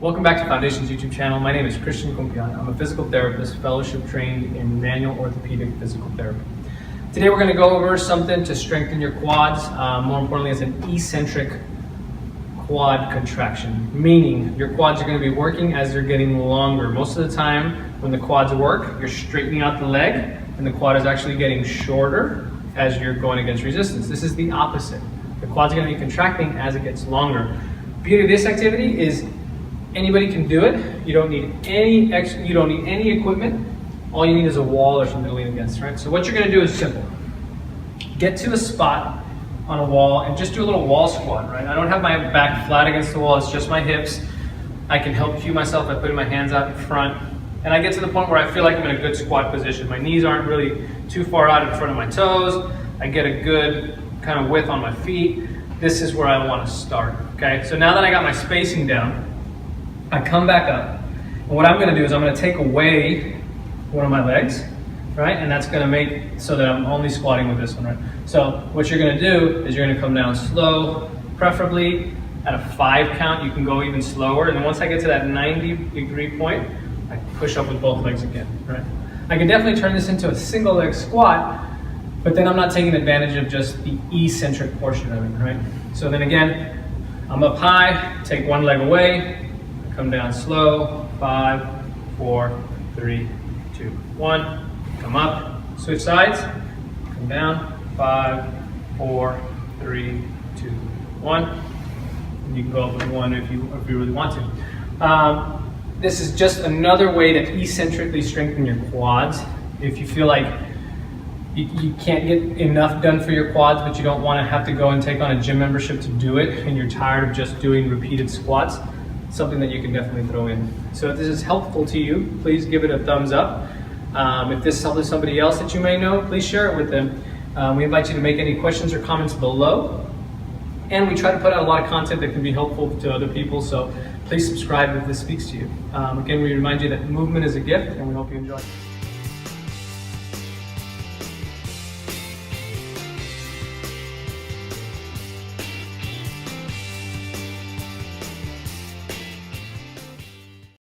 Welcome back to Foundations YouTube channel. My name is Christian Kumpian. I'm a physical therapist, fellowship trained in manual orthopedic physical therapy. Today we're going to go over something to strengthen your quads. More importantly, it's an eccentric quad contraction, meaning your quads are going to be working as they're getting longer. Most of the time when the quads work, you're straightening out the leg and the quad is actually getting shorter as you're going against resistance. This is the opposite. The quads are going to be contracting as it gets longer. The beauty of this activity is anybody can do it. You don't need any equipment. All you need is a wall or something to lean against, right? So what you're going to do is simple. Get to a spot on a wall and just do a little wall squat, right? I don't have my back flat against the wall, it's just my hips. I can help cue myself by putting my hands out in front. And I get to the point where I feel like I'm in a good squat position. My knees aren't really too far out in front of my toes. I get a good kind of width on my feet. This is where I want to start, okay? So now that I got my spacing down, I come back up. And what I'm going to do is I'm going to take away one of my legs, right? And that's going to make so that I'm only squatting with this one, right? So what you're going to do is you're going to come down slow, preferably at a 5 count. You can go even slower. And then once I get to that 90-degree point, I push up with both legs again, right? I can definitely turn this into a single leg squat, but then I'm not taking advantage of just the eccentric portion of it, right? So then again, I'm up high, take one leg away, come down slow, 5, 4, 3, 2, 1. Come up, switch sides, come down, 5, 4, 3, 2, 1. And you can go up with 1 if you really want to. This is just another way to eccentrically strengthen your quads. If you feel like you can't get enough done for your quads, but you don't want to have to go and take on a gym membership to do it, and you're tired of just doing repeated squats, something that you can definitely throw in. So if this is helpful to you, please give it a thumbs up. If this helps somebody else that you may know, please share it with them. We invite you to make any questions or comments below. And we try to put out a lot of content that can be helpful to other people, so please subscribe if this speaks to you. Again, we remind you that movement is a gift, and we hope you enjoy it.